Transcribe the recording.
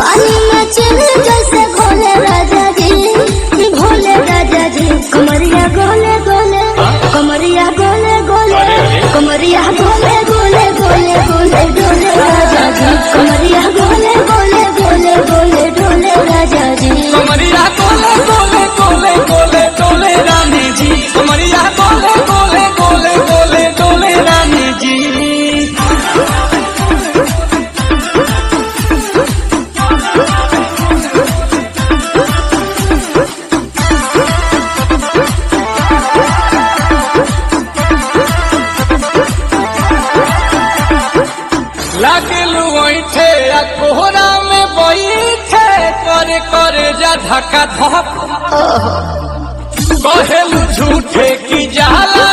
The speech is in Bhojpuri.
पानी में चले जैसे घोले राजा जी, भोले राजा जी। कमरिया गोले गोले, कमरिया गोले गोले, कमरिया गोले गोले गोले गोले डोले राजा जी। कमरिया गोले गोले गोले गोले डोले राजा जी। कमरिया गोले गोले गोले गोले डोले रानी जी। कमरिया गोले गोले गोले गोले डोले रानी जी। लागलू ऐठे आ कोहरा में बैठे करे करे जा धक्का धप। कहेलू झूठे की जाला